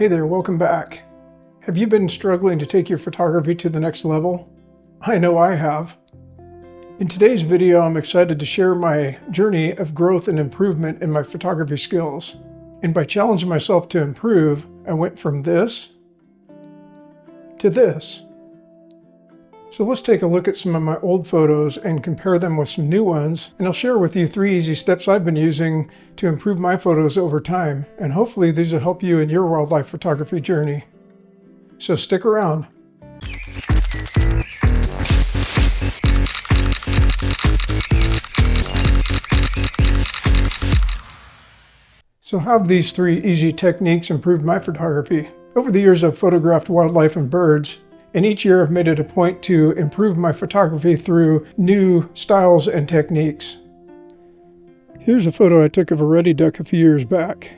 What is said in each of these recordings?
Hey there, welcome back. Have you been struggling to take your photography to the next level? I know I have. In today's video, I'm excited to share my journey of growth and improvement in my photography skills. And by challenging myself to improve, I went from this to this. So let's take a look at some of my old photos and compare them with some new ones, and I'll share with you 3 easy steps I've been using to improve my photos over time, and hopefully these will help you in your wildlife photography journey. So stick around. So how have these 3 easy techniques improved my photography? Over the years I've photographed wildlife and birds, and each year I've made it a point to improve my photography through new styles and techniques. Here's a photo I took of a ruddy duck a few years back.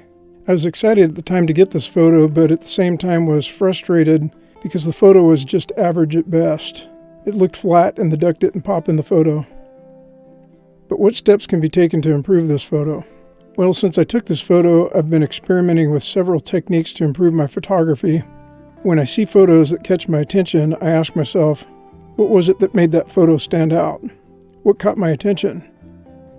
I was excited at the time to get this photo, but at the same time was frustrated because the photo was just average at best. It looked flat and the duck didn't pop in the photo. But what steps can be taken to improve this photo? Well, since I took this photo, I've been experimenting with several techniques to improve my photography. When I see photos that catch my attention, I ask myself, what was it that made that photo stand out? What caught my attention?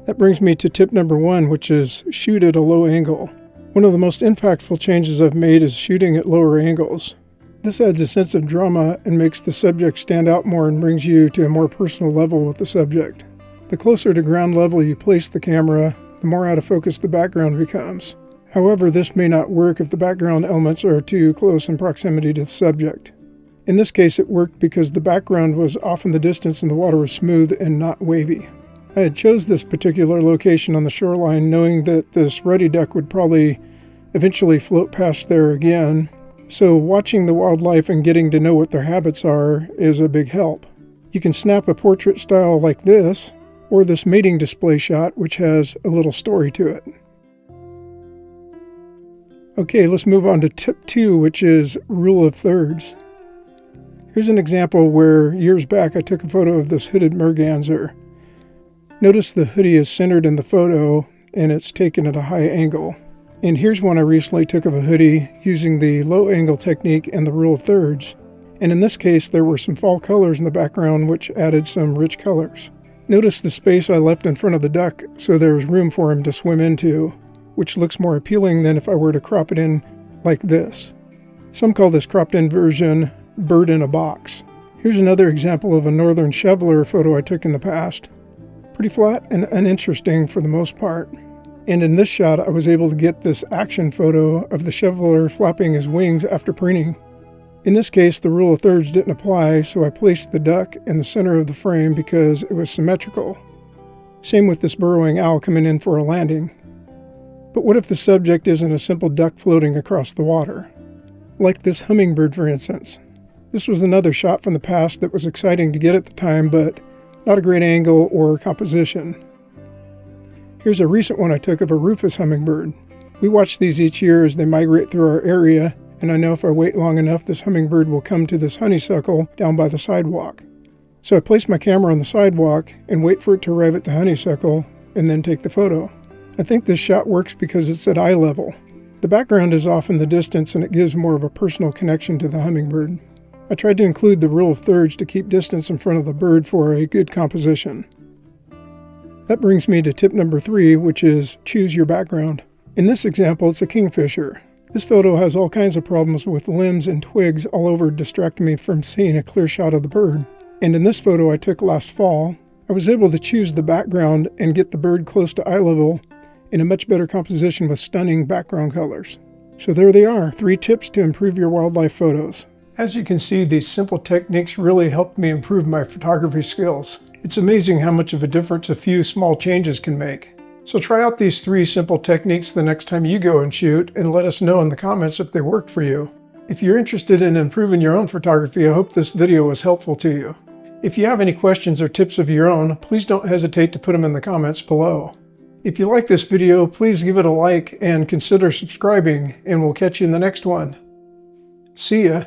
That brings me to tip number 1, which is shoot at a low angle. One of the most impactful changes I've made is shooting at lower angles. This adds a sense of drama and makes the subject stand out more and brings you to a more personal level with the subject. The closer to ground level you place the camera, the more out of focus the background becomes. However, this may not work if the background elements are too close in proximity to the subject. In this case, it worked because the background was off in the distance and the water was smooth and not wavy. I had chose this particular location on the shoreline knowing that this ruddy duck would probably eventually float past there again, so watching the wildlife and getting to know what their habits are is a big help. You can snap a portrait style like this, or this mating display shot which has a little story to it. Okay, let's move on to tip 2, which is rule of thirds. Here's an example where years back I took a photo of this hooded merganser. Notice the hoodie is centered in the photo and it's taken at a high angle. And here's one I recently took of a hoodie using the low angle technique and the rule of thirds. And in this case there were some fall colors in the background which added some rich colors. Notice the space I left in front of the duck so there's room for him to swim into, which looks more appealing than if I were to crop it in like this. Some call this cropped in version bird in a box. Here's another example of a northern shoveler photo I took in the past. Pretty flat and uninteresting for the most part. And in this shot I was able to get this action photo of the shoveler flapping his wings after preening. In this case the rule of thirds didn't apply, so I placed the duck in the center of the frame because it was symmetrical. Same with this burrowing owl coming in for a landing. But what if the subject isn't a simple duck floating across the water? Like this hummingbird, for instance. This was another shot from the past that was exciting to get at the time, but not a great angle or composition. Here's a recent one I took of a rufous hummingbird. We watch these each year as they migrate through our area, and I know if I wait long enough, this hummingbird will come to this honeysuckle down by the sidewalk. So I place my camera on the sidewalk and wait for it to arrive at the honeysuckle, and then take the photo. I think this shot works because it's at eye level. The background is off in the distance and it gives more of a personal connection to the hummingbird. I tried to include the rule of thirds to keep distance in front of the bird for a good composition. That brings me to tip number 3, which is choose your background. In this example, it's a kingfisher. This photo has all kinds of problems with limbs and twigs all over distracting me from seeing a clear shot of the bird. And in this photo I took last fall, I was able to choose the background and get the bird close to eye level in a much better composition with stunning background colors. So there they are, 3 tips to improve your wildlife photos. As you can see, these simple techniques really helped me improve my photography skills. It's amazing how much of a difference a few small changes can make. So try out these 3 simple techniques the next time you go and shoot, and let us know in the comments if they worked for you. If you're interested in improving your own photography, I hope this video was helpful to you. If you have any questions or tips of your own, please don't hesitate to put them in the comments below. If you like this video, please give it a like and consider subscribing, and we'll catch you in the next one. See ya!